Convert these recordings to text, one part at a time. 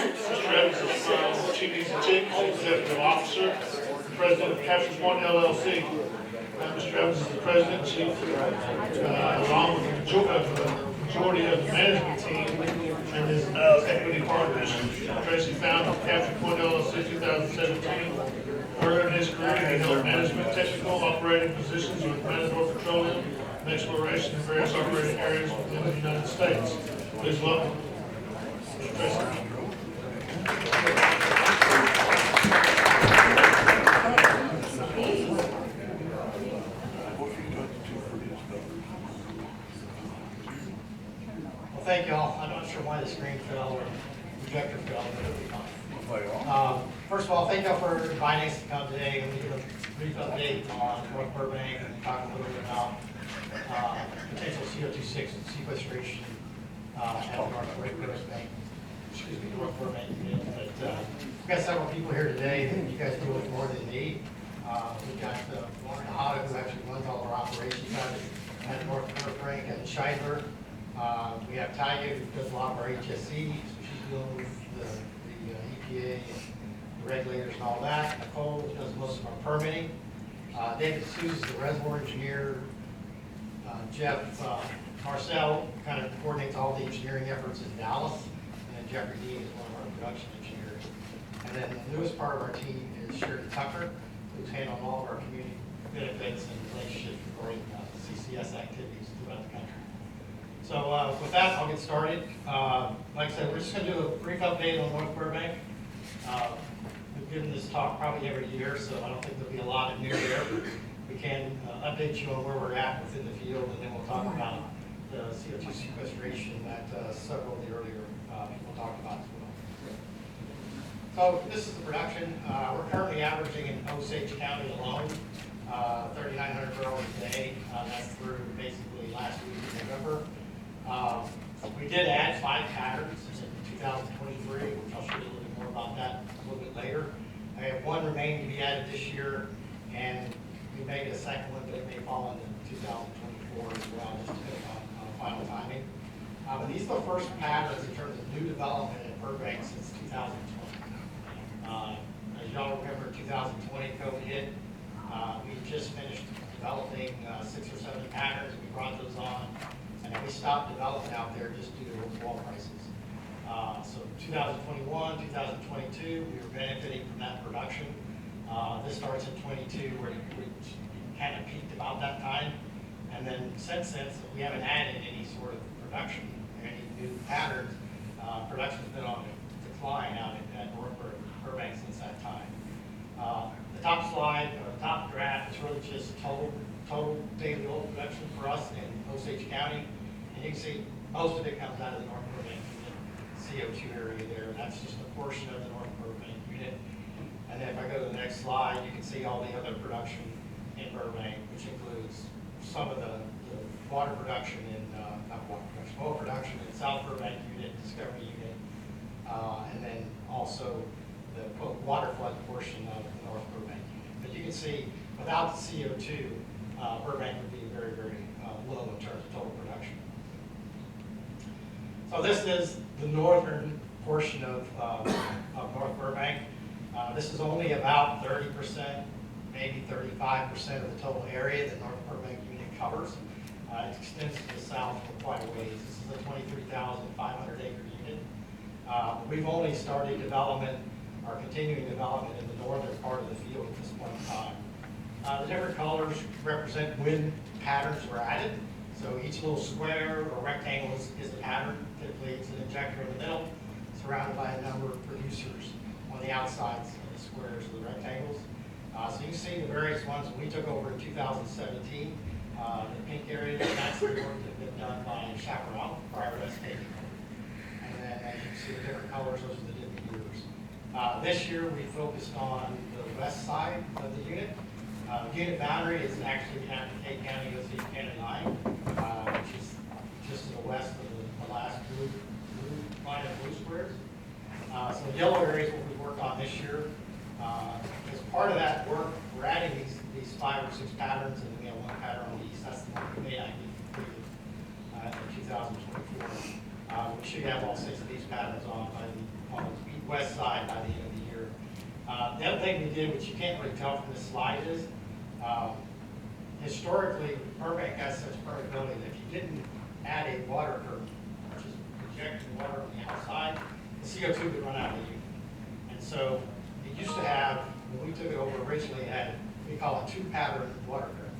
Mr. Evans is Chief Executive Officer, President of Capture Point LLC. Mr. Evans is the President and Chief, along with the majority of the management team and his equity partners. Tracy founded Capture Point LLC 2017. Earlier in his career, he held management, technical, operating positions with Matador Petroleum and exploration in various operating areas within the United States. Please welcome Mr. Tracy. Well, thank you all. I'm not sure why the screen fell or the projector fell, but it'll be fine. First of all, thank you all for inviting us to come today and give a brief update on North Burbank and talk a little bit about potential CO2 sequestration at North Burbank. Excuse me, North Burbank unit. But we've got several people here today that you guys deal with more than me. We've got Lauren Hada, who actually runs all our operations at North Burbank, and Scheidler. We have Tanya, who does a lot of our HSC, so she's dealing with the EPA and the regulators and all that. Nicole does most of our permitting. David Seuss is the reservoir engineer. Jeff Marcel kind of coordinates all the engineering efforts in Dallas. And then Jeffrey Dean is one of our production engineers. And then the newest part of our team is Shirley Tucker, who's handling all of our community benefits and relationships regarding CCS activities throughout the country. So with that, I'll get started. Like I said, we're just going to do a brief update on North Burbank. We've given this talk probably every year, so I don't think there'll be a lot of new there. We can update you on where we're at within the field, and then we'll talk about the CO2 sequestration that several of the earlier people talked about as well. So this is the production. We're currently averaging in Osage County alone 3,900 barrels a day. That's through basically last week in November. We did add 5 patterns in 2023, which I'll show you a little bit more about that a little bit later. I have 1 remaining to be added this year, and we may get a second one, but it may fall into 2024 as well, just depending on final timing. But these are the first patterns in terms of new development in Burbank since 2020. As y'all remember, 2020 COVID hit. We just finished developing 6 or 7 patterns. We brought those on, and then we stopped development out there just due to oil prices. So 2021, 2022, we were benefiting from that production. This starts in 22, where we kind of peaked about that time. And then since then, we haven't added any sort of production, any new patterns. Production's been on a decline out at North Burbank since that time. The top slide, or the top graph, is really just total daily oil production for us in Osage County. And you can see most of it comes out of the North Burbank unit CO2 area there. That's just a portion of the North Burbank unit. And then if I go to the next slide, you can see all the other production in Burbank, which includes some of the water production in, not water production, oil production in South Burbank unit, Discovery unit, and then also the water flood portion of the North Burbank unit. But you can see, without the CO2, Burbank would be very, very low in terms of total production. So this is the northern portion of North Burbank. This is only about 30%, maybe 35% of the total area that North Burbank unit covers. It extends to the south for quite a ways. This is a 23,500 acre unit. We've only started development, or continuing development, in the northern part of the field at this point in time. The different colors represent when patterns were added. So each little square or rectangle is a pattern. Typically it's an injector in the middle, surrounded by a number of producers on the outsides of the squares or the rectangles. So you can see the various ones. When we took over in 2017, the pink area, that's the work that had been done by Chaparral prior to us taking over. And then as you can see the different colors, those are the different years. This year we focused on the west side of the unit. Unit boundary is actually after Kate County, Osage County line, which is just to the west of the last blue line of blue squares. So the yellow area is what we worked on this year. As part of that work, we're adding these 5 or 6 patterns, and then we have 1 pattern on the east. That's the one we may not be completed in 2024. We should have all 6 of these patterns on by the thing we did, which you can't really tell from this slide, is historically, Burbank has such permeability that if you didn't add a water curtain, which is projecting water on the outside, the CO2 would run out of the unit. And so it used to have, when we took it over originally, it had, we call it 2-pattern water curtain.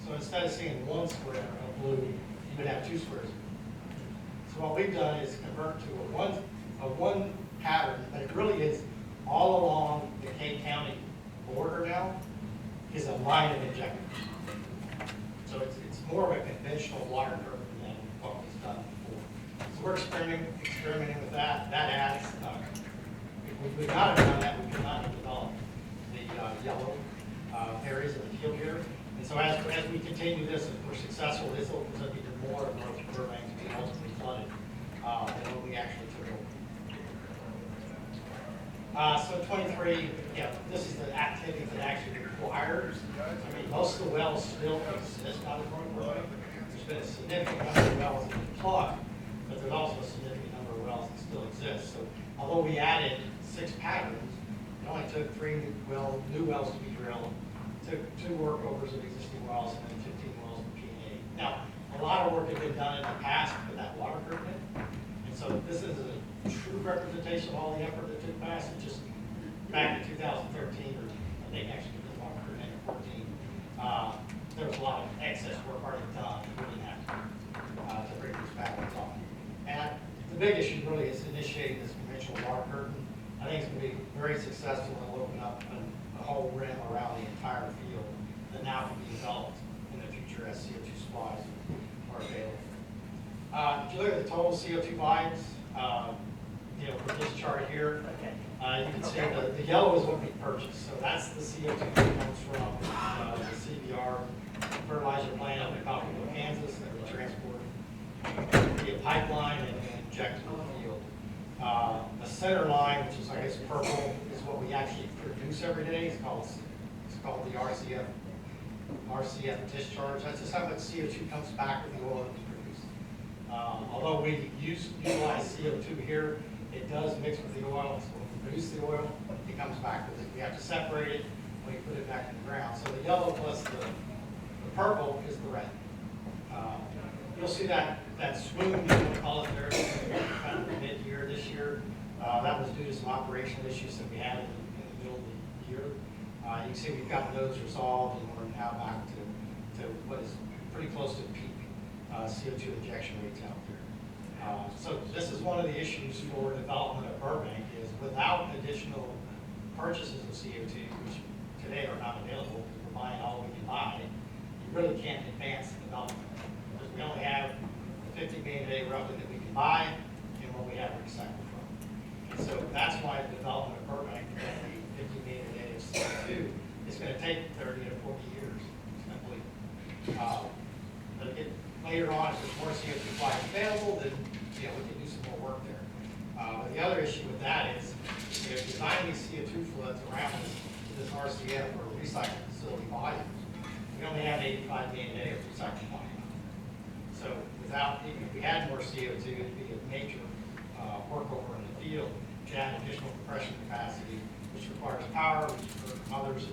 So instead of seeing one square of blue, you would have 2 squares of blue. So what we've done is convert to a one pattern, but it really is all along the Kane County border now, is a line of injectors. So it's more of a conventional water curtain than what was done before. So we're experimenting with that. That adds, if we would not have done that, we could not have developed the yellow areas of the field here. And so as we continue this, and if we're successful, this opens up even more of North Burbank to be ultimately flooded than when we actually took over. So 23, yeah, this is the activity that actually requires. I mean, most of the wells still exist out of North Burbank. There's been a significant number of wells that have been plugged, but there's also a significant number of wells that still exist. So although we added 6 patterns, it only took 3 new wells to be drilled, took 2 workovers of existing wells, and then 15 wells of P&A. Now, a lot of work had been done in the past with that water curtain, and so this is a true representation of all the effort that took place. It's just back in 2013, or I think actually the water curtain in 14, there was a lot of excess work already done that we didn't have to bring these patterns on. And the big issue really is initiating this conventional water curtain. I think it's going to be very successful and will open up a whole rim around the entire field that now can be developed in the future as CO2 supplies are available. If you look at the total CO2 volumes, for this chart here, you can see the yellow is what we purchased. So that's the CO2 that comes from the CBR fertilizer plant up in Coffeyville, Kansas, that we transport via pipeline and inject into the field. The center line, which is I guess purple, is what we actually produce every day. It's called the RCF discharge. That's just how much CO2 comes back with the oil that we produce. Although we utilize CO2 here, it does mix with the oil. So when we produce the oil, it comes back with it. We have to separate it when we put it back in the ground. So the yellow plus the purple is the red. You'll see that swoon, you want to call it there, kind of mid-year this year. That was due to some operational issues that we had in the middle of the year. You can see we've gotten those resolved, and we're now back to what is pretty close to peak CO2 injection rates out there. So this is one of the issues for development of Burbank is without additional purchases of CO2, which today are not available because we're buying all we can buy, you really can't advance the development. Because we only have 50 million a day roughly that we can buy and what we have recycled from. And so that's why the development of Burbank, the 50 million a day of CO2, is going to take 30 to 40 years to complete. But again, later on, if there's more CO2 supply available, then we can do some more work there. But the other issue with that is, designing these CO2 floods around this RCF or recycling facility volumes, we only have 85 million a day of recycling volume. So if we had more CO2, it'd be a major workover in the field to add additional compression capacity, which requires power, which for others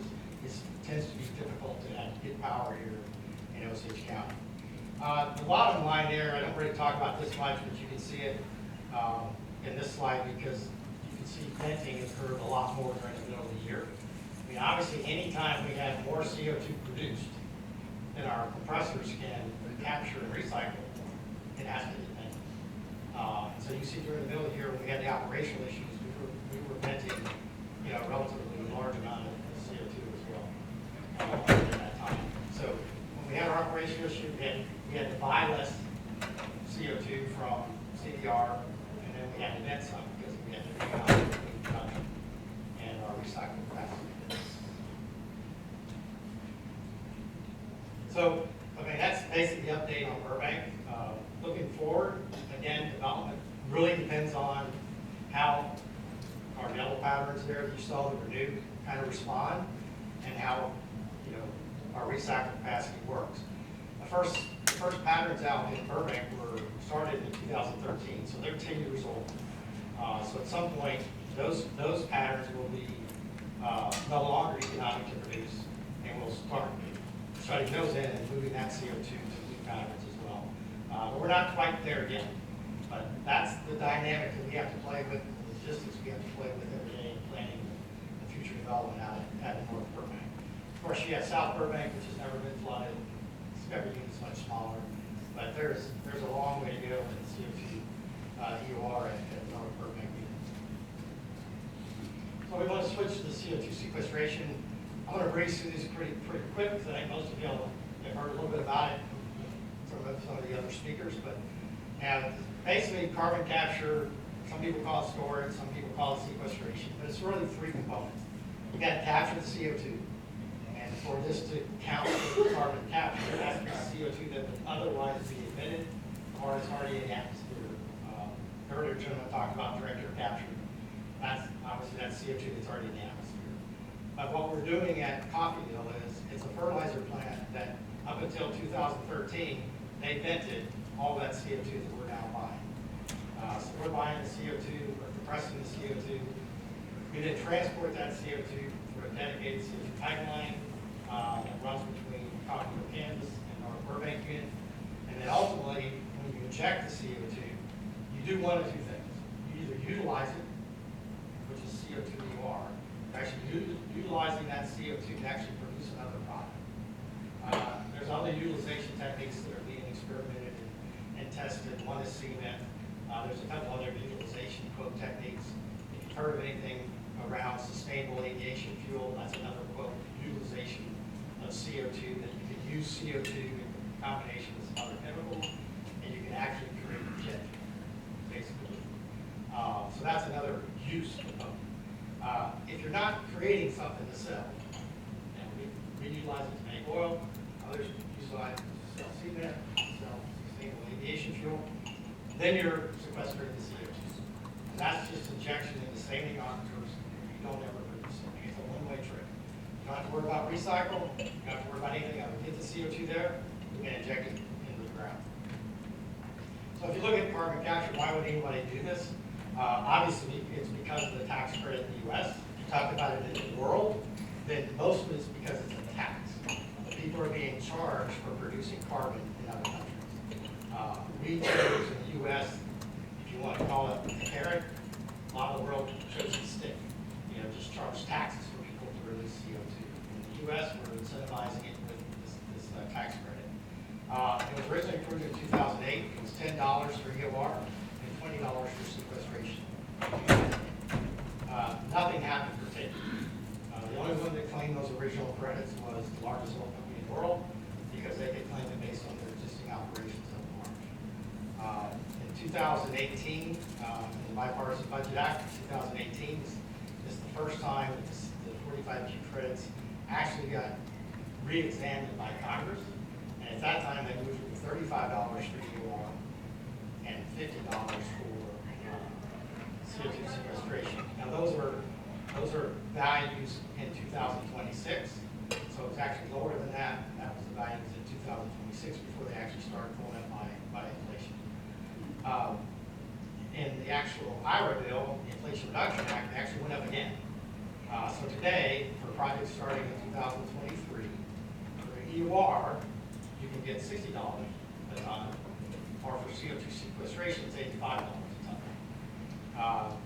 tends to be difficult to get power here in Osage County. The bottom line there, I don't really talk about this much, but you can see it in this slide because you can see venting occurred a lot more during the middle of the year. I mean, obviously, anytime we have more CO2 produced than our compressors can capture and recycle, it has to get vented. So you see during the middle of the year when we had the operational issues, we were venting, a relatively large amount of CO2 as well at that time. So when we had our operational issue, we had to buy less CO2 from CDR, and then we had to vent some because we had to rebalance between production and our recycling capacity. So, that's basically the update on Burbank. Looking forward, again, development really depends on how our yellow patterns there that you saw that were new kind of respond, and how our recycling capacity works. The first patterns out in Burbank were started in 2013, so they're 10 years old. So at some point, those patterns will be no longer economic to produce, and we'll start shutting those in and moving that CO2 to new patterns as well. But we're not quite there yet. But that's the dynamic that we have to play with, the logistics we have to play with every day in planning the future development out at North Burbank. Of course, you have South Burbank, which has never been flooded. Every unit's much smaller, but there's a long way to go in the CO2 EOR at North Burbank unit. So we want to switch to the CO2 sequestration. I'm going to breeze through these pretty quick, because I think most of you have heard a little bit about it from some of the other speakers. But basically, carbon capture, some people call it storage, some people call it sequestration, but it's really three components. You got to capture the CO2, and for this to count for carbon capture, it has to be CO2 that would otherwise be emitted or is already in the atmosphere. Earlier, gentleman talked about direct air capture. That's obviously that CO2 that's already in the atmosphere. But what we're doing at Coffeyville is it's a fertilizer plant that up until 2013, they vented all that CO2 that we're now buying. So we're buying the CO2, we're compressing the CO2. We then transport that CO2 through a dedicated CO2 pipeline that runs between Coffeyville, Kansas and North Burbank unit. And then ultimately, when you inject the CO2, you do one of two things. You either utilize it, which is CO2 EOR, actually utilizing that CO2 to actually produce another product. There's other utilization techniques that are being experimented and tested. One is cement. There's a couple other utilization quote techniques. If you've heard of anything around sustainable aviation fuel, that's another quote utilization of CO2, that you can use CO2 in combination with some other chemicals, and you can actually create jet fuel, basically. So that's another use component. If you're not creating something to sell, and we utilize it to make oil, others utilize it to sell cement, sell sustainable aviation fuel, then you're sequestering the CO2. And that's just injection into saving aquifers. You don't ever produce anything. It's a one-way trip. You don't have to worry about recycle. You don't have to worry about anything else. Get the CO2 there, and inject it into the ground. So if you look at carbon capture, why would anybody do this? Obviously, it's because of the tax credit in the U.S. If you talk about it in the world, then most of it is because it's a tax. People are being charged for producing carbon in other countries. We chose in the U.S., if you want to call it a carrot, a lot of the world chose a stick. You know, just charge taxes for people to release CO2. In the U.S., we're incentivizing it with this tax credit. It was originally approved in 2008. It was $10 for EOR and $20 for sequestration. Nothing happened for taking. The only one that claimed those original credits was the largest oil company in the world, because they could claim it based on their existing operations up north. In 2018, in the Bipartisan Budget Act of 2018, this is the first time that the 45Q credits actually got re-examined by Congress. And at that time, they moved from $35 for EOR and $50 for CO2 sequestration. Now those are values in 2026, so it's actually lower than that. That was the values in 2026 before they actually started pulling up by inflation. In the actual IRA bill, the Inflation Reduction Act, they actually went up again. So today, for projects starting in 2023, for EOR, you can get $60 a ton, or for CO2 sequestration, it's $85 a ton.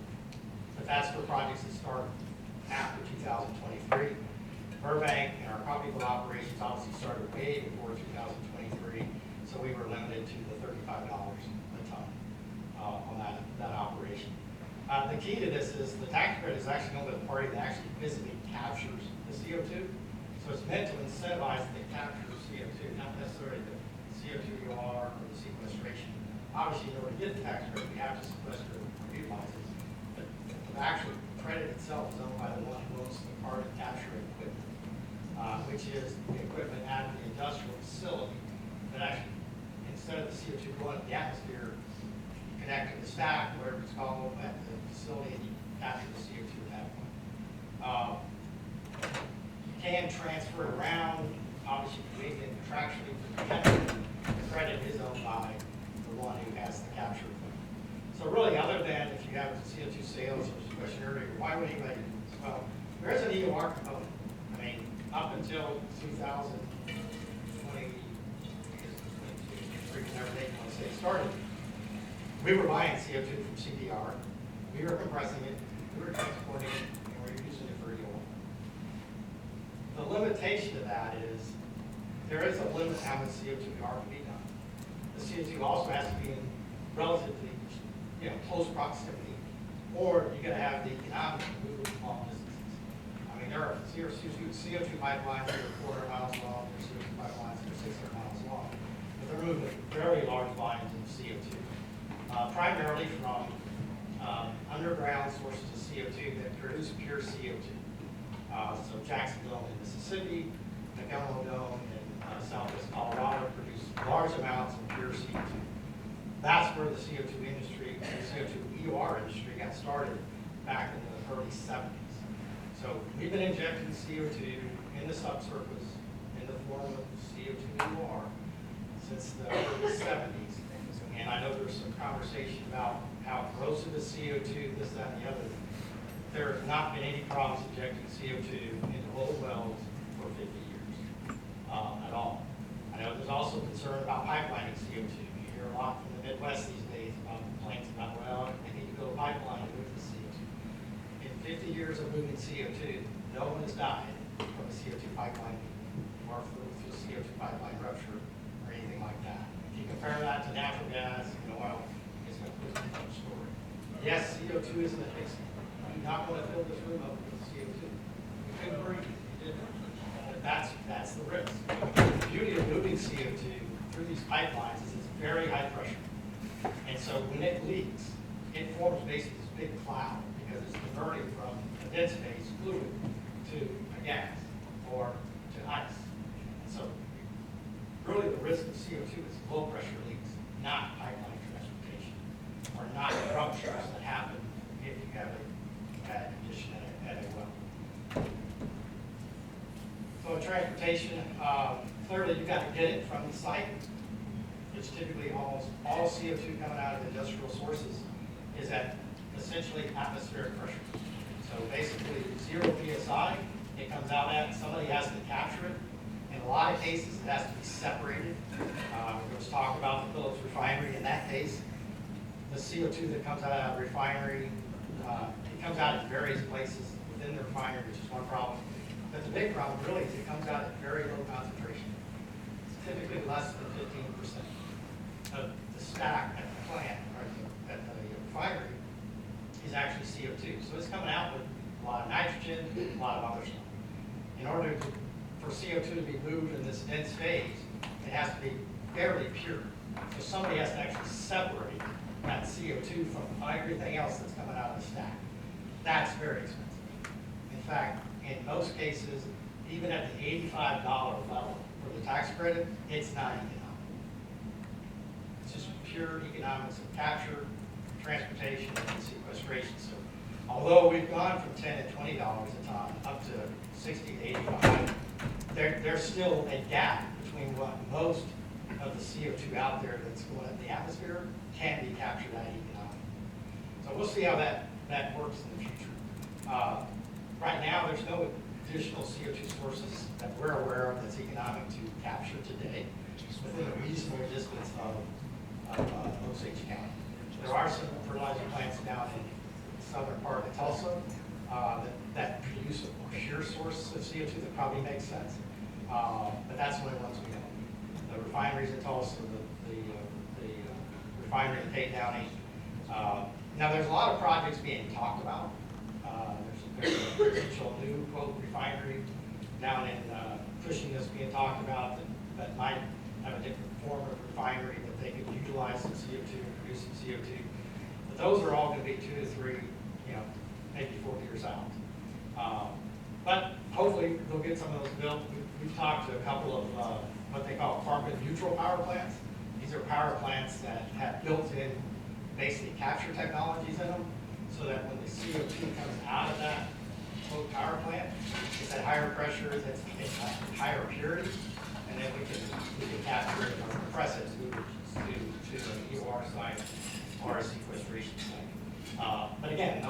But that's for projects that start after 2023. Burbank and our Coffeyville operations obviously started way before 2023, so we were limited to the $35 a ton on that operation. The key to this is the tax credit is actually owned by the party that actually physically captures the CO2. So it's meant to incentivize the capture of CO2, not necessarily the CO2 EOR or the sequestration. Obviously, in order to get the tax credit, we have to sequester or utilize it. But the actual credit itself is owned by the one who owns the carbon capture equipment, which is the equipment at the industrial facility that actually, instead of the CO2 going up the atmosphere, you connect to the stack, whatever it's called, at the facility, and you capture the CO2 at that point. You can transfer it around. Obviously, you can contractually protect it. The credit is owned by the one who has the capture equipment. So really, other than if you have CO2 sales or sequestration area, why would anybody do this? Well, There is an EOR component. I mean, up until 2020, whenever they want to say it started, we were buying CO2 from CDR, we were compressing it, we were transporting it, and we were using it for EOR. The limitation to that is there is a limit how much CO2 can be done. The CO2 also has to be in relatively, close proximity, or you got to have the economic to move it long distances. I mean, there are CO2 pipelines that are 400 miles long, there are CO2 pipelines that are 600 miles long, but they're moving very large volumes of CO2, primarily from underground sources of CO2 that produce pure CO2. So Jacksonville in Mississippi, McElmo Dome in southwest Colorado produce large amounts of pure CO2. That's where the CO2 industry, the CO2 EOR industry got started back in the early 70s. So we've been injecting CO2 in the subsurface in the form of CO2 EOR since the early 70s. And I know there's some conversation about how corrosive is CO2, this, that, and the other. There have not been any problems injecting CO2 into old wells for 50 years at all. I know there's also concern about pipelining CO2. You hear a lot from the Midwest these days about complaints about, well, they need to build a pipeline to move the CO2. In 50 years of moving CO2, no one has died from a CO2 pipeline or through CO2 pipeline rupture or anything like that. If you compare that to natural gas and oil, it's a completely different story. Yes, CO2 isn't a fix. You're not going to fill this room up with CO2. You couldn't breathe. You didn't. But that's the risk. The beauty of moving CO2 through these pipelines is it's very high pressure. And so when it leaks, it forms basically this big cloud because it's converting from a dense phase fluid to a gas or to ice. And so really the risk of CO2 is low pressure leaks, not pipeline transportation, or not ruptures that happen if you have a bad condition at a well. So transportation, clearly you've got to get it from the site, which typically almost all CO2 coming out of industrial sources is at essentially atmospheric pressure. So basically 0 psi, it comes out at, somebody has to capture it. In a lot of cases, it has to be separated. There was talk about the Phillips refinery. In that case, the CO2 that comes out of the refinery, it comes out in various places within the refinery, which is one problem. But the big problem really is it comes out at very low concentration. It's typically less than 15% of the stack at the plant, or at the refinery, is actually CO2. So it's coming out with a lot of nitrogen, a lot of other stuff. In order for CO2 to be moved in this dense phase, it has to be fairly pure. So somebody has to actually separate that CO2 from everything else that's coming out of the stack. That's very expensive. In fact, in most cases, even at the $85 level for the tax credit, it's not economic. It's just pure economics of capture, transportation, and sequestration. So although we've gone from $10 to $20 a ton up to 60 to 85, there's still a gap between what most of the CO2 out there that's going in the atmosphere can be captured at economic. So we'll see how that works in the future. Right now, there's no additional CO2 sources that we're aware of that's economic to capture today within a reasonable distance of Osage County. There are some fertilizer plants down in the southern part of Tulsa that produce a more pure source of CO2 that probably makes sense, but that's the only ones we know. The refineries in Tulsa, the refinery in Payne County. Now, there's a lot of projects being talked about. There's a potential new, quote, refinery down in Cushing that's being talked about that might have a different form of refinery that they could utilize some CO2 and produce some CO2. But those are all going to be 2 to 3, maybe 4 years out. But hopefully they'll get some of those built. We've talked to a couple of what they call carbon neutral power plants. These are power plants that have built-in basically capture technologies in them, so that when the CO2 comes out of that power plant, it's at higher pressure, it's at higher purity, and then we can capture it or compress it to the EOR site or a sequestration site. But again,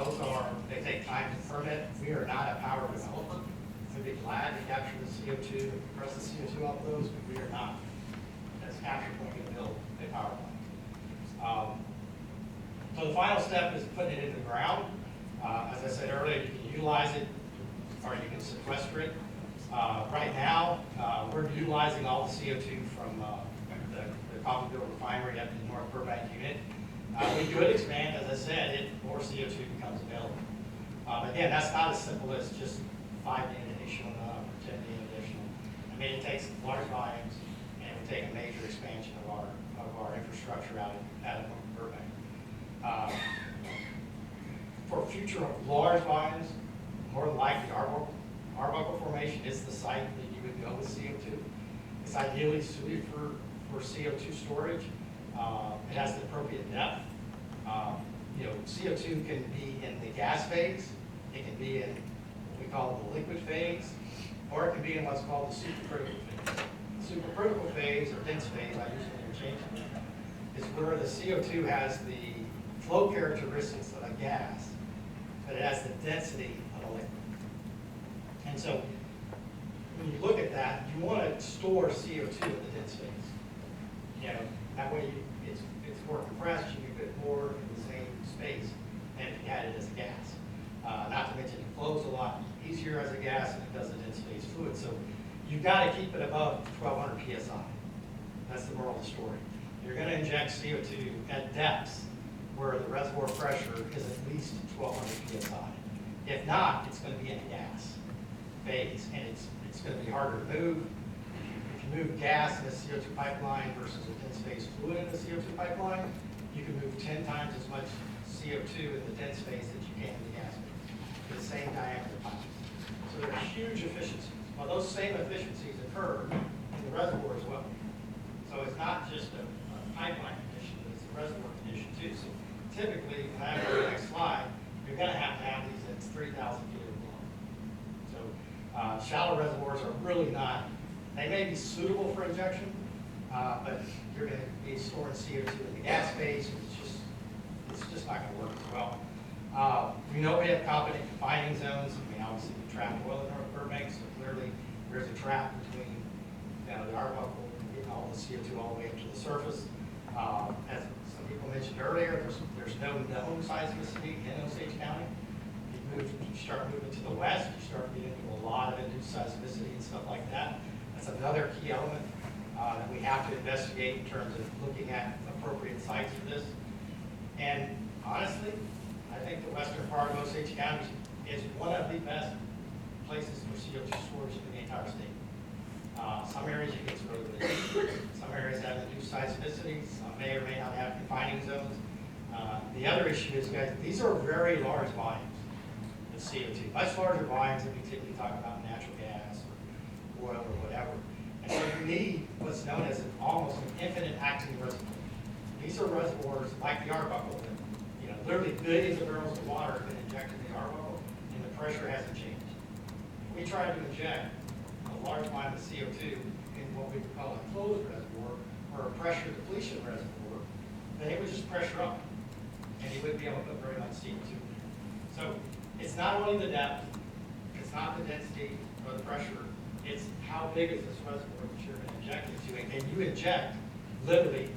they take time to permit. We are not a power developer. We'd be glad to capture the CO2, compress the CO2 off those, but we are not, as capture point, going to build a power plant. So the final step is putting it in the ground. As I said earlier, you can utilize it or you can sequester it. Right now, we're utilizing all the CO2 from the Coffeyville refinery up in the North Burbank unit. We could expand, as I said, if more CO2 becomes available. Again, that's not as simple as just 5 million additional or 10 million additional. I mean, it takes large volumes and it would take a major expansion of our infrastructure out of North Burbank. For future large volumes, more than likely Arbuckle Formation is the site that you would go with CO2. It's ideally suited for CO2 storage. It has the appropriate depth. CO2 can be in the gas phase. It can be in what we call the liquid phase, or it can be in what's called the supercritical phase. The supercritical phase, or dense phase, I use it interchangeably, is where the CO2 has the flow characteristics of a gas, but it has the density of a liquid. And so, when you look at that, you want to store CO2 in the dense phase. That way it's more compressed, you can fit more in the same space than if you had it as a gas. Not to mention it flows a lot easier as a gas than it does a dense phase fluid. So you've got to keep it above 1200 psi. That's the moral of the story. You're going to inject CO2 at depths where the reservoir pressure is at least 1200 psi. If not, it's going to be in a gas phase, and it's going to be harder to move. If you move gas in a CO2 pipeline versus a dense phase fluid in a CO2 pipeline, you can move 10 times as much CO2 in the dense phase that you can in the gas phase for the same diameter pipe. So there are huge efficiencies. Well, those same efficiencies occur in the reservoir as well. So it's not just a pipeline condition, but it's a reservoir condition too. So typically, when I go to the next slide, you're going to have these at 3,000 feet or below. So shallow reservoirs are really not, they may be suitable for injection, but you're going to be storing CO2 in the gas phase. It's just not going to work as well. We know we have competent confining zones. I mean, obviously we trap oil in North Burbank, so clearly there's a trap between the Arbuckle and getting all the CO2 all the way up to the surface. As some people mentioned earlier, there's no known seismicity in Osage County. You start moving to the west, you start getting into a lot of induced seismicity and stuff like that. That's another key element that we have to investigate in terms of looking at appropriate sites for this. And honestly, I think the western part of Osage County is one of the best places for CO2 storage in the entire state. Some areas you get really good. Some areas have induced seismicity. Some may or may not have confining zones. The other issue is, guys, these are very large volumes of CO2, much larger volumes than we typically talk about natural gas or oil or whatever. And so you need what's known as almost an infinite acting reservoir. These are reservoirs like the Arbuckle that, literally billions of barrels of water have been injected in the Arbuckle, and the pressure hasn't changed. If we tried to inject a large volume of CO2 in what we would call a closed reservoir or a pressure depletion reservoir, then it would just pressure up, and you wouldn't be able to put very much CO2 in. So it's not only the depth, it's not the density or the pressure, it's how big is this reservoir that you're going to inject into, and can you inject literally,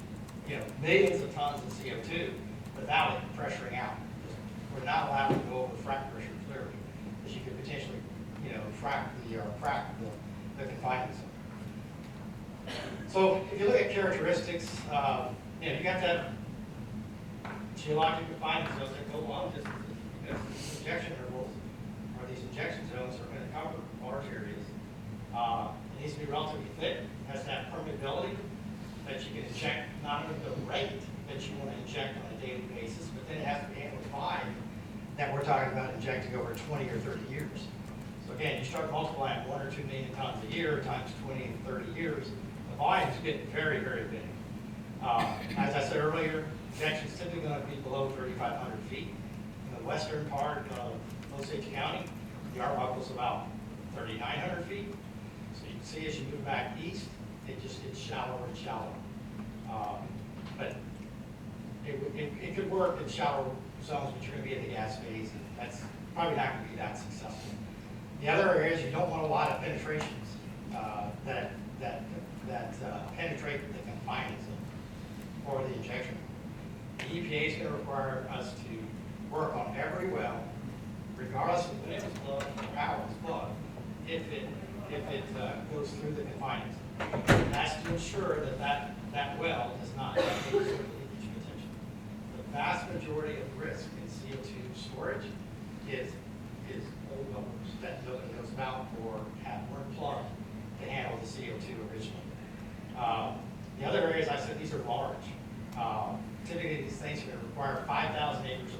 millions of tons of CO2 without it pressuring out. We're not allowed to go over frac pressure clearly, because you could potentially, crack the confining zone. So if you look at characteristics, you got to have geologic confining zones that go long distances, because these injection intervals or these injection zones are going to cover large areas. It needs to be relatively thick. It has to have permeability that you can inject not only the rate that you want to inject on a daily basis, but then it has to be able to find that we're talking about injecting over 20 or 30 years. So again, you start multiplying 1 or 2 million tons a year times 20 and 30 years, the volumes get very, very big. As I said earlier, injection's typically going to be below 3,500 feet. In the western part of Osage County, the Arbuckle's about 3,900 feet. So you can see as you move back east, it just gets shallower and shallower. But it could work in shallow zones, but you're going to be in the gas phase, and probably not going to be that successful. The other areas, you don't want a lot of penetrations that penetrate the confinement zone or the injection. The EPA is going to require us to work on every well, regardless of when it was plugged or how it was plugged, if it goes through the confinement zone. And that's to ensure that well does not have any sort of leakage potential. The vast majority of risk in CO2 storage is old numbers that nobody knows about or weren't plugged to handle the CO2 originally. The other areas I said, these are large. Typically, these things are going to require 5,000 acres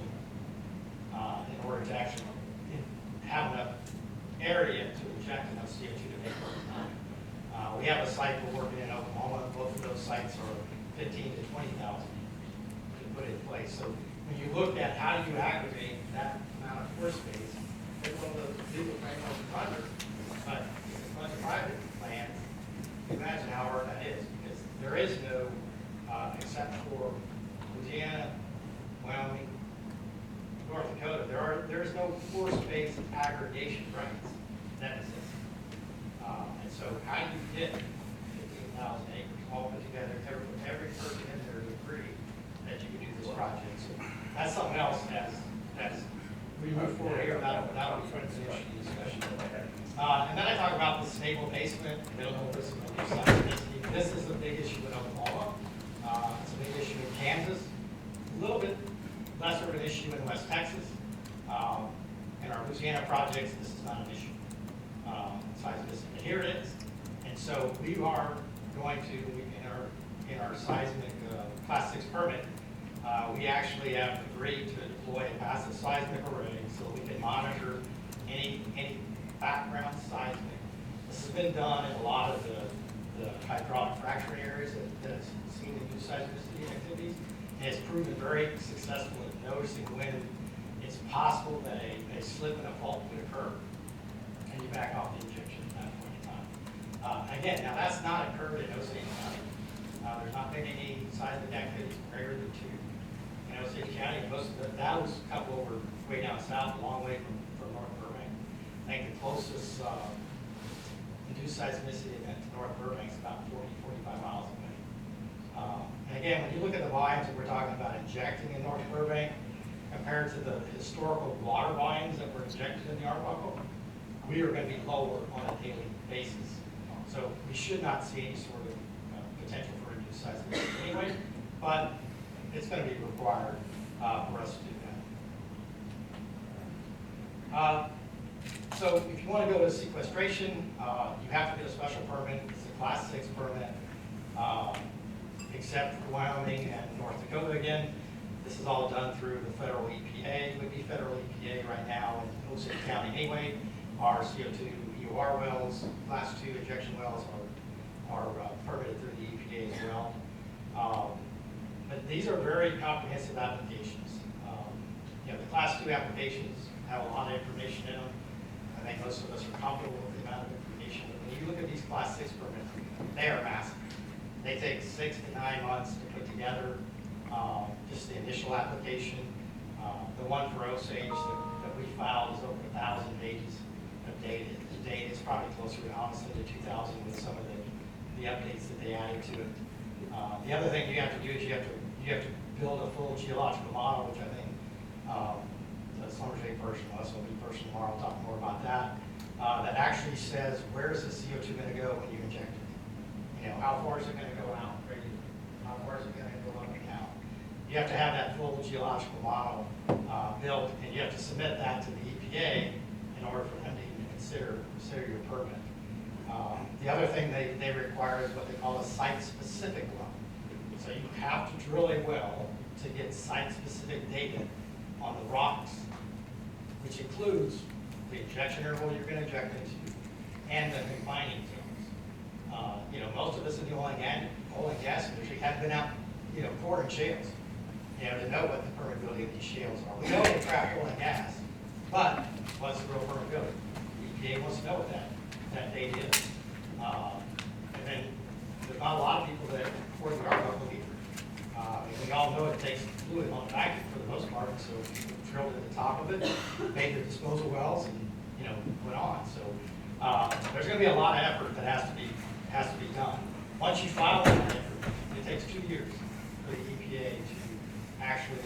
in order to actually have enough area to inject enough CO2 to make it. We have a site we're working in Oklahoma. Both of those sites are 15 to 20,000 to put in place. So when you look at how do you aggregate that amount of pore space, it's one of those legal frameworks projects. But if it's a private land, imagine how hard that is, because there is no, except for Louisiana, Wyoming, North Dakota, there is no pore space aggregation rights that exist. And so how do you get 15,000 acres all put together, every person in there to agree that you can do this project? So that's something else as we move forward here, that'll be an interesting discussion. And then I talk about the stable basement, middle risk of seismicity. This is a big issue in Oklahoma. It's a big issue in Kansas. A little bit less of an issue in West Texas. In our Louisiana projects, this is not an issue. Seismicity, but here it is. And so we are going to, in our seismic Class 6 permit, we actually have agreed to deploy a passive seismic array so we can monitor any background seismic. This has been done in a lot of the hydraulic fracturing areas that have seen the new seismicity activities, and it's proven very successful in noticing when it's possible that a slip and a fault would occur, and you back off the injection at that point in time. Again, now that's not occurred in Osage County. There's not been any seismic activities greater than 2 in Osage County. Most of that was a couple over way down south, a long way from North Burbank. I think the closest induced seismicity event to North Burbank is about 45 miles away. And again, when you look at the volumes that we're talking about injecting in North Burbank, compared to the historical water volumes that were injected in the Arbuckle, we are going to be lower on a daily basis. So we should not see any sort of potential for induced seismicity anyway, but it's going to be required for us to do that. So if you want to go to sequestration, you have to get a special permit. It's a Class 6 permit, except for Wyoming and North Dakota again. This is all done through the federal EPA. It would be federal EPA right now in Osage County anyway. Our CO2 EOR wells, Class 2 injection wells are permitted through the EPA as well. But these are very comprehensive applications. The Class 2 applications have a lot of information in them. I think most of us are comfortable with the amount of information. But when you look at these Class 6 permits, they are massive. They take 6 to 9 months to put together. Just the initial application. The one for Osage that we filed is over 1,000 pages of data. The data is probably closer, honestly, to 2,000 with some of the updates that they added to it. The other thing you have to do is you have to build a full geological model, which I think the Summersday person, unless it'll be person tomorrow, I'll talk more about that. That actually says where is the CO2 going to go when you inject it? How far is it going to go out? How far is it going to go up and out? You have to have that full geological model built, and you have to submit that to the EPA in order for them to even consider your permit. The other thing they require is what they call a site-specific well. So you have to drill a well to get site-specific data on the rocks, which includes the injection interval you're going to inject into and the confining zones. Most of us in the oil and gas industry have been out, coring shales, to know what the permeability of these shales are. We know they craft oil and gas, but what's the real permeability? The EPA wants to know what that data is. And then there's not a lot of people that core the Arbuckle either. And we all know it takes fluid on vacuum for the most part, so we drilled at the top of it, made the disposal wells, and went on. So there's going to be a lot of effort that has to be done. Once you file that effort, it takes 2 years for the EPA to actually,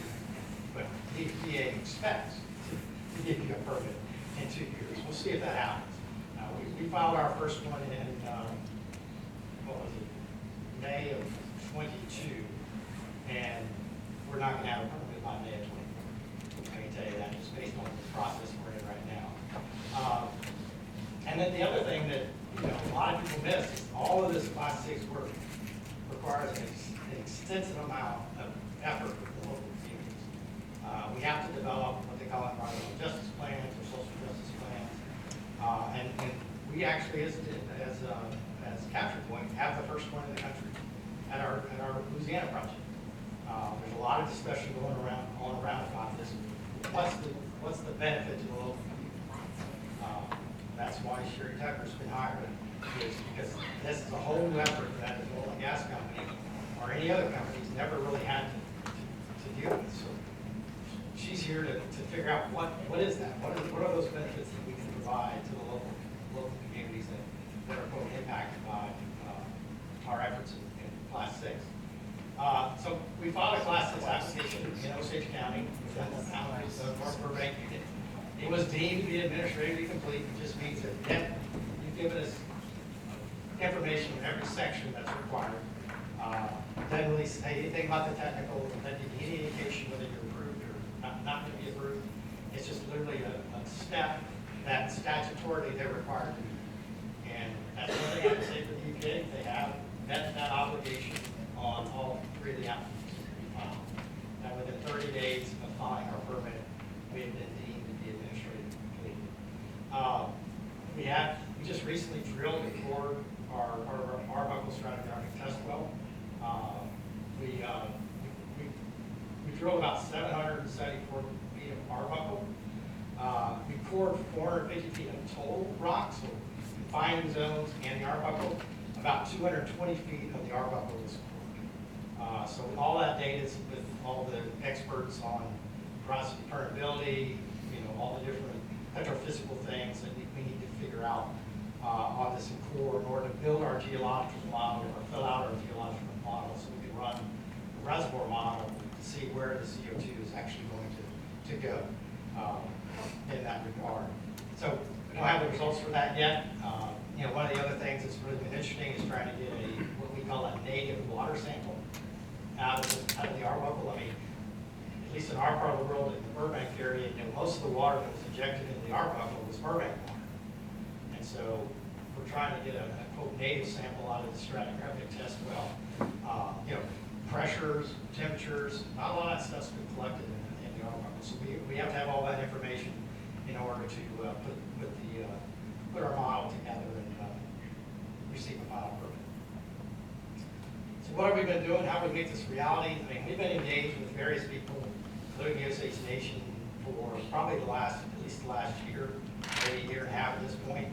but the EPA expects to give you a permit in 2 years. We'll see if that happens. We filed our first one in, what was it, May of 22, and we're not going to have a permit by May of 24. I can tell you that, just based on the process we're in right now. And then the other thing that a lot of people miss is all of this Class 6 work requires an extensive amount of effort with the local communities. We have to develop what they call environmental justice plans or social justice plans, and we actually, as Capture Point, have the first one in the country at our Louisiana project. There's a lot of discussion going on around about this. What's the benefit to the local community? That's why Sherry Tucker's been hired, is because this is a whole new effort that the oil and gas company or any other companies never really had to deal with. So she's here to figure out what is that? What are those benefits that we can provide to the local communities that are quote impacted by our efforts in Class 6. So we filed a Class 6 application in Osage County within the boundaries of North Burbank Unit. It was deemed to be administratively complete. It just means that you've given us information in every section that's required. Doesn't really say anything about the technical, doesn't give you any indication whether you're approved or not going to be approved. It's just literally a step that statutorily they're required to do. And that's one thing I can say for the EPA, they have met that obligation on all 3 of the applications that we filed. And within 30 days of filing our permit, we have been deemed to be administratively complete. We just recently drilled and cored our Arbuckle stratigraphic test well. We drilled about 774 feet of Arbuckle. We cored 450 feet of total rock, so confining zones and the Arbuckle. About 220 feet of the Arbuckle was cored. So all that data is with all the experts on porosity permeability, all the different petrophysical things that we need to figure out on this core in order to build our geological model or fill out our geological model so we can run a reservoir model to see where the CO2 is actually going to go in that regard. So we don't have the results for that yet. One of the other things that's really been interesting is trying to get what we call a native water sample out of the Arbuckle. I mean, at least in our part of the world, in the Burbank area, most of the water that was injected into the Arbuckle was Burbank water. And so we're trying to get a quote native sample out of the stratigraphic test well. Pressures, temperatures, not a lot of that stuff's been collected in the Arbuckle. So we have to have all that information in order to put our model together and receive a final permit. So what have we been doing? How do we make this reality? I mean, we've been engaged with various people, including the Osage Nation, for probably at least the last year, maybe a year and a half at this point.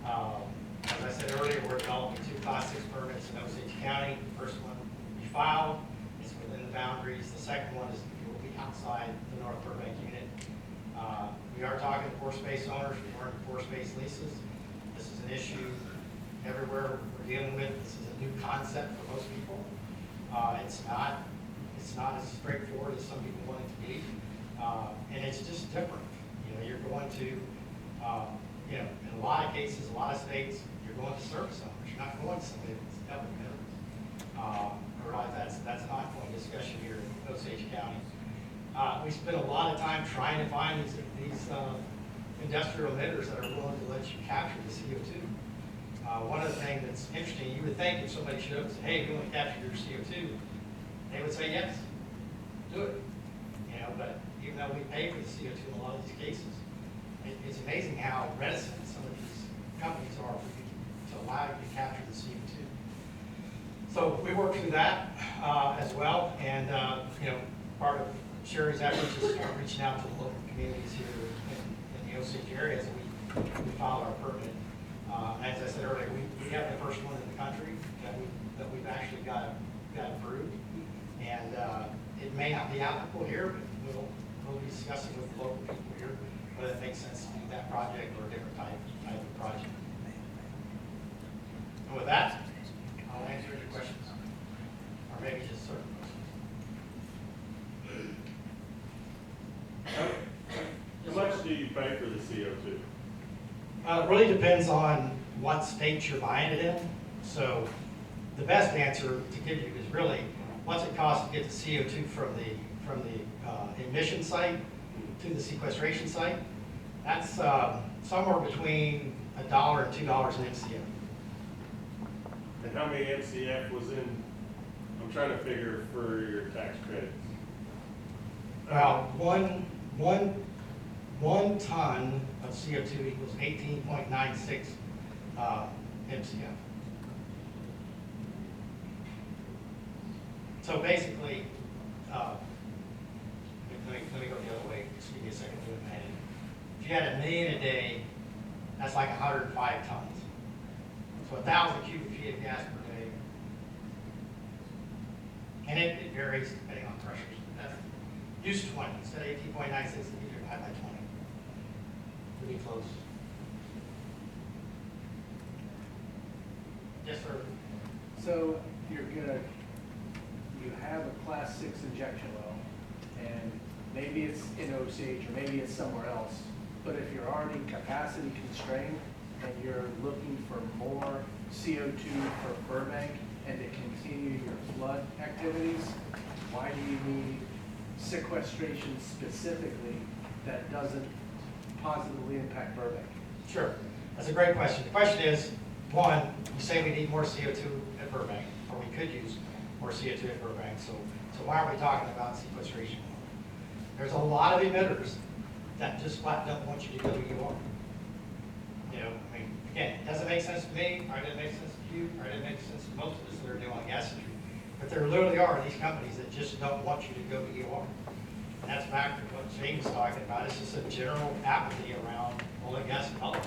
As I said earlier, we're developing 2 Class 6 permits in Osage County. The first one we filed is within the boundaries. The second one will be outside the North Burbank unit. We are talking to pore space owners regarding pore space leases. This is an issue everywhere we're dealing with. This is a new concept for most people. It's not as straightforward as some people want it to be, and it's just different. You're going to, in a lot of cases, a lot of states, you're going to service owners. You're not going to somebody that's ever that's an ongoing discussion here in Osage County. We spend a lot of time trying to find these industrial emitters that are willing to let you capture the CO2. One of the things that's interesting, you would think if somebody showed up and said, hey, we want to capture your CO2, they would say yes, do it. But even though we pay for the CO2 in a lot of these cases, it's amazing how reticent some of these companies are to allow you to capture the CO2. So we work through that as well, and part of Sherry's efforts is reaching out to the local communities here in the Osage area as we file our permit. As I said earlier, we have the first one in the country that we've actually got approved. And it may not be applicable here, but we'll be discussing with the local people here whether it makes sense to do that project or a different type of project. And with that, I'll answer any questions, or maybe just certain questions. How much do you pay for the CO2? It really depends on what state you're buying it in. So the best answer to give you is really, what's it cost to get the CO2 from the emission site to the sequestration site? That's somewhere between $1 and $2 an MCF. And how many MCF was in, I'm trying to figure for your tax credits. Well, one ton of CO2 equals 18.96 MCF. So basically, let me go the other way. Just give me a second to imagine. If you had 1 million a day, that's like 105 tons. So 1,000 cubic feet of gas per day. And it varies depending on pressures. That's use 20 instead of 18.96. If you divide by 20, pretty close. Yes, sir. So you have a class 6 injection well, and maybe it's in Osage or maybe it's somewhere else, but if you're already capacity constrained and you're looking for more CO2 for Burbank and to continue your flood activities, why do you need sequestration specifically that doesn't positively impact Burbank? Sure. That's a great question. The question is, one, you say we need more CO2 at Burbank, or we could use more CO2 at Burbank, so why are we talking about sequestration? There's a lot of emitters that just flat don't want you to go where you are. You know, I mean, again, it doesn't make sense to me, or it doesn't make sense to you, or it doesn't make sense to most of us that are doing gas industry. But there literally are these companies that just don't want you to go where you are. And that's back to what James was talking about. It's just a general apathy around oil and gas development.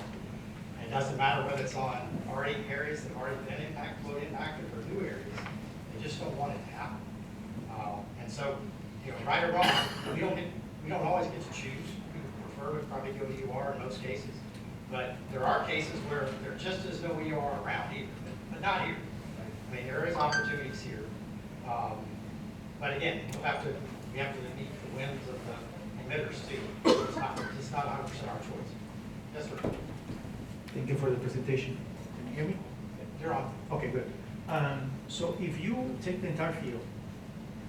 It doesn't matter whether it's on already areas that have already been impacted or new areas. They just don't want it to happen. And so, you know, right or wrong, we don't always get to choose. We would prefer to probably go to UR in most cases. But there are cases where there just is no ER around either, but not here. I mean, there is opportunities here. But again, we have to meet the whims of the emitters too. It's not 100% our choice. Yes, sir. Thank you for the presentation. Can you hear me? You're on. Okay, good. So if you take the entire field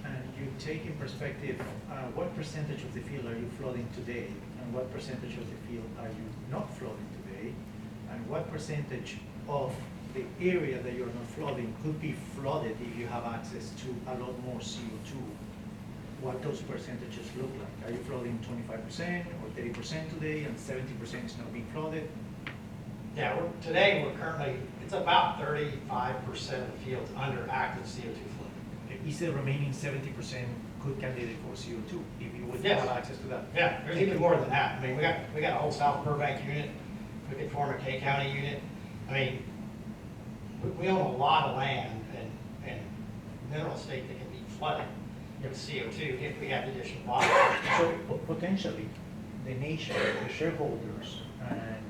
and you take in perspective what percentage of the field are you flooding today and what percentage of the field are you not flooding today, and what percentage of the area that you're not flooding could be flooded if you have access to a lot more CO2, what those percentages look like. Are you flooding 25% or 30% today and 70% is not being flooded? Yeah, today we're currently, it's about 35% of the field's under active CO2 flood. Is the remaining 70% good candidate for CO2 if you would Yes. have access to that? Yeah, there's even more than that. I mean, we got a whole South Burbank unit. We could form a K County unit. I mean, we own a lot of land and mineral estate that can be flooded with CO2 if we have additional water. So potentially, the nation, the shareholders, and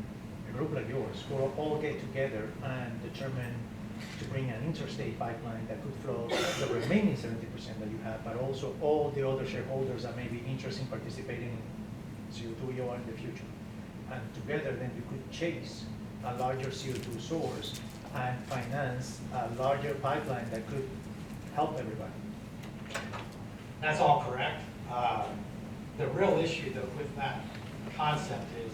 a group like yours will all get together and determine to bring an interstate pipeline that could flow the remaining 70% that you have, but also all the other shareholders that may be interested in participating in CO2 EOR in the future. And together then you could chase a larger CO2 source and finance a larger pipeline that could help everybody. That's all correct. The real issue though with that concept is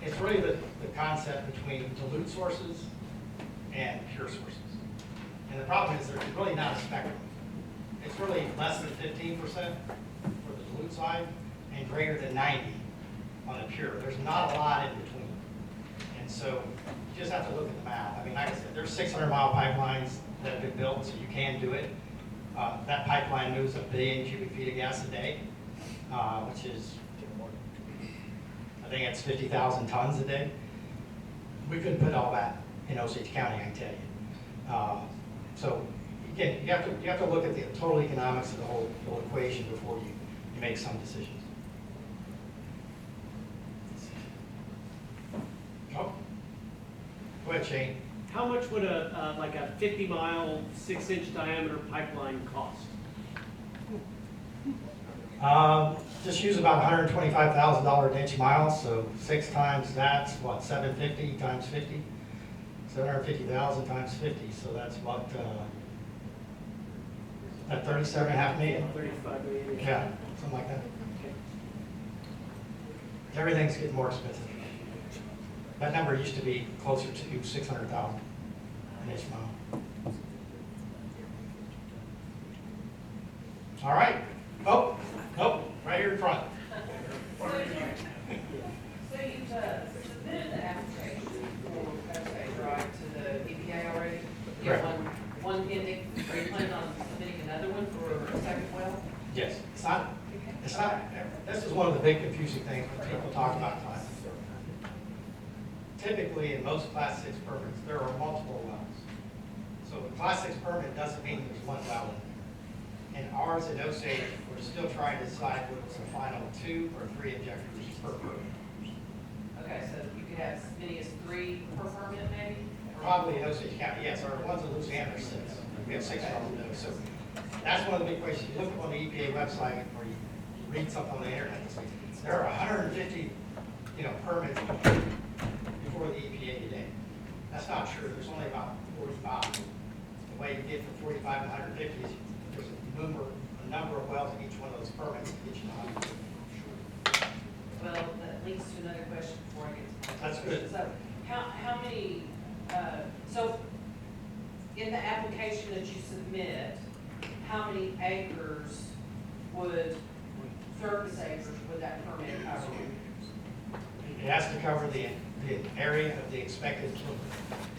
it's really the concept between dilute sources and pure sources. And the problem is there's really not a spectrum. It's really less than 15% for the dilute side and greater than 90 on the pure. There's not a lot in between. And so you just have to look at the math. I mean, like I said, there's 600-mile pipelines that have been built, so you can do it. That pipeline moves 1 billion cubic feet of gas a day, which is, I think it's 50,000 tons a day. We couldn't put all that in Osage County, I can tell you. So again, you have to look at the total economics of the whole equation before you make some decisions. Oh, go ahead, Shane. How much would a, like a 50-mile, 6-inch diameter pipeline cost? Just use about $125,000 an inch mile, so 6 times that's what, 750 times 50? 750,000 times 50, so that's what, that 37.5 million? 35 million? Yeah, something like that. Everything's getting more expensive. That number used to be closer to 600,000 an inch mile. All right. Oh, right here in front. So you've submitted the application for Osage, right, to the EPA already? You have Correct. one pending, are you planning on submitting another one for a second well? Yes, it's not, this is one of the big confusing things when people talk about class 6. Typically, in most class 6 permits, there are multiple wells. So a class 6 permit doesn't mean there's one well in there. In ours at Osage, we're still trying to decide whether it's a final 2 or 3 injectors per permit. Okay, so you could have as many as 3 per permit maybe? Probably in Osage County, yes, our ones in Louisiana are 6. We have 6 wells in those. So that's one of the big questions. You look on the EPA website or you read something on the internet, it's like, there are 150, permits before the EPA today. That's not true. There's only about 45. The way you get from 45 to 150 is there's a number of wells in each one of those permits to get you to 100. Well, that leads to another question before I get to my That's question. good. So how many, so in the application that you submit, how many acres would, surface acres would that permit cover? It has to cover the area of the expected plume.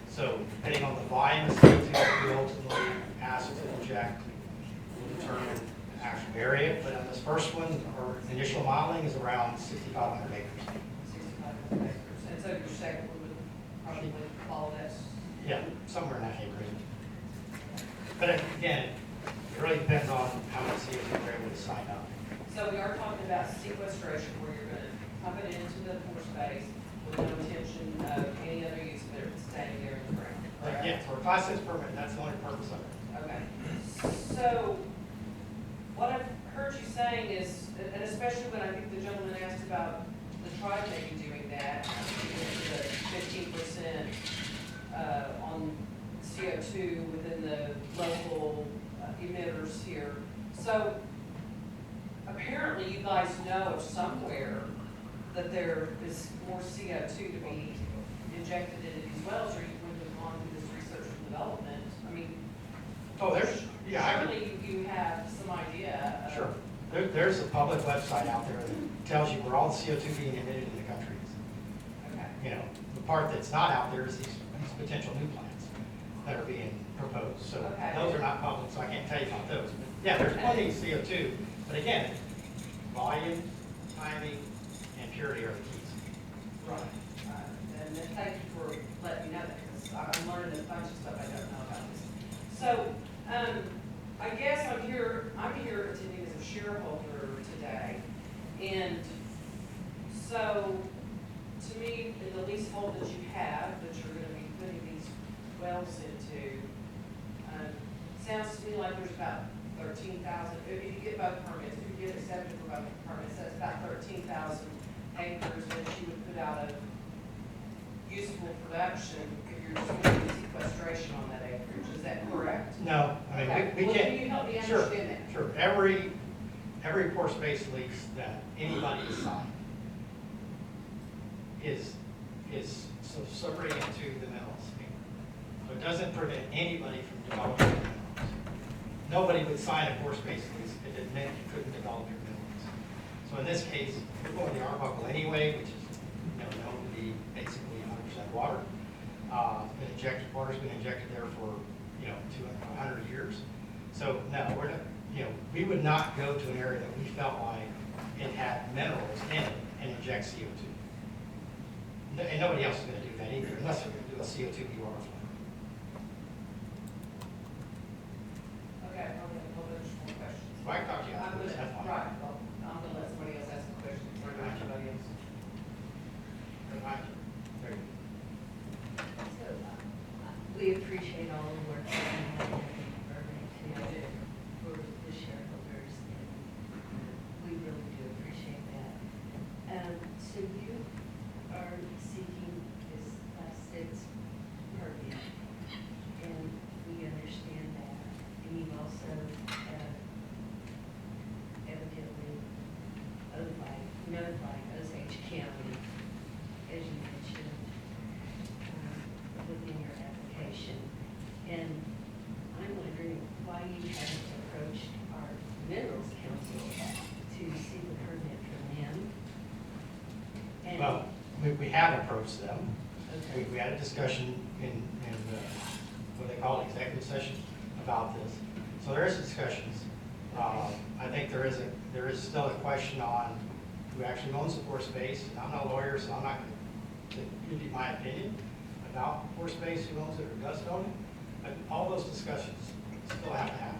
So depending on the volume of CO2 that we ultimately ask to inject, will determine the actual area. But on this first one, our initial modeling is around 6,500 acres. 6,500 acres. And so your second one would probably follow that? Yeah, somewhere in that neighborhood. But again, it really depends on how much CO2 we're able to sign up. So we are talking about sequestration where you're going to pump it into the pore space with no intention of any other use but it's staying there in the ground. correct? Yeah, for a class 6 permit, that's the only purpose of it. Okay. So what I've heard you saying is, and especially when I think the gentleman asked about the tribe maybe doing that, the 15% on CO2 within the local emitters here. So apparently you guys know of somewhere that there is more CO2 to be injected into these wells, or you wouldn't have gone through this research and development. I mean, Oh, there's, yeah, surely you have some idea of. sure. There's a public website out there that tells you where all the CO2 being emitted in the country is. Okay. The part that's not out there is these potential new plants that are being proposed. So Okay. those are not public, so I can't tell you about those. But yeah, there's plenty of CO2, but again, volume, timing, and purity are the keys. Right. And then thank you for letting me know that, because I'm learning a bunch of stuff I don't know about this. So, I guess I'm here attending as a shareholder today. And so, to me, in the leasehold that you have, that you're gonna be putting these wells into, sounds to me like there's about 13,000, if you get both permits, if you get accepted for both permits, that's about 13,000 acres that you would put out of useful production if you're just doing sequestration on that acreage. Is that correct? No, I mean, Okay. we Well, can't. can you help me Sure, understand that? Sure, every pore space lease that anybody has signed is subservient to the minerals. So it doesn't prevent anybody from developing the minerals. Nobody would sign a pore space lease if it meant you couldn't develop your minerals. So in this case, we're going to the Arbuckle anyway, which is known to be basically 100% water. Water's been injected there for 200 years. So no, we're not. We would not go to an area that we felt like it had minerals in it and inject CO2. And nobody else is going to do that either, unless they're going to do a CO2 EUR flow. Okay, I'll get, well, there's more questions. Well, I can talk to you I'm afterwards, gonna, that's fine. right, well, I'm gonna let somebody else ask a question, or anybody else. There you So, we appreciate all the work that you have done in Burbank too, for the shareholders, and we really do appreciate that. So you are seeking this Class 6 permit, and we understand that, and you've also evidently notified Osage County, as you mentioned, within your application. And I'm wondering why you haven't approached our Minerals Council to seek a permit from them? And- Well, we have approached them. Okay. We had a discussion in what they call it, executive session about this. So there is discussions. I think there is still a question on who actually owns the pore space. And I'm not a lawyer, so I'm not going to give you my opinion about pore space, who owns it or doesn't own it. But all those discussions still have to happen.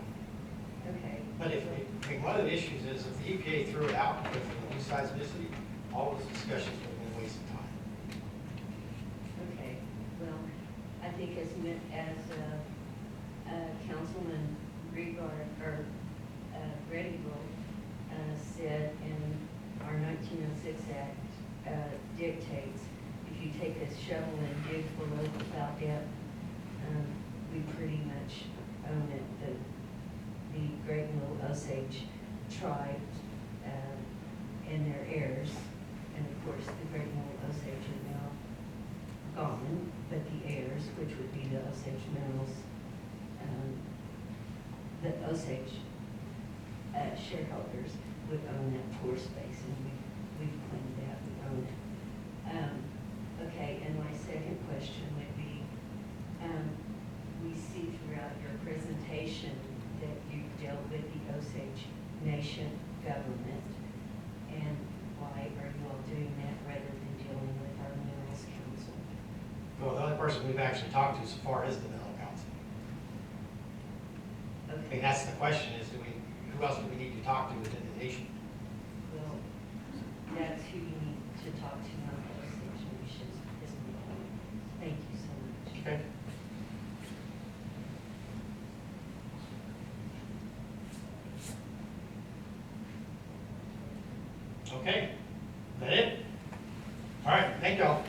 Okay. But I mean, one of the issues is if the EPA threw it out because of the new seismicity, all those discussions would have been a waste of time. Okay, well, I think as Councilman Rebar, or Readyville said, in our 1906 Act dictates, if you take a shovel and dig below the plow depth, we pretty much own it. The Great Mill Osage tribe and their heirs, and of course, the Great Mill Osage are now gone, but the heirs, which would be the Osage Minerals, the Osage shareholders would own that pore space, and we've claimed that, we own it. Okay, and my second question would be, we see throughout your presentation that you dealt with the Osage Nation government, and why are you all doing that rather than dealing with our Minerals Council? Well, the only person we've actually talked to so far is the Mineral Council. I mean, Okay, that's the question is, who else do we need to talk to within the nation? well, that's who you need to talk to, not the Osage Nation, is my point. Thank you so much. Okay. Okay, is that it? All right, thank y'all.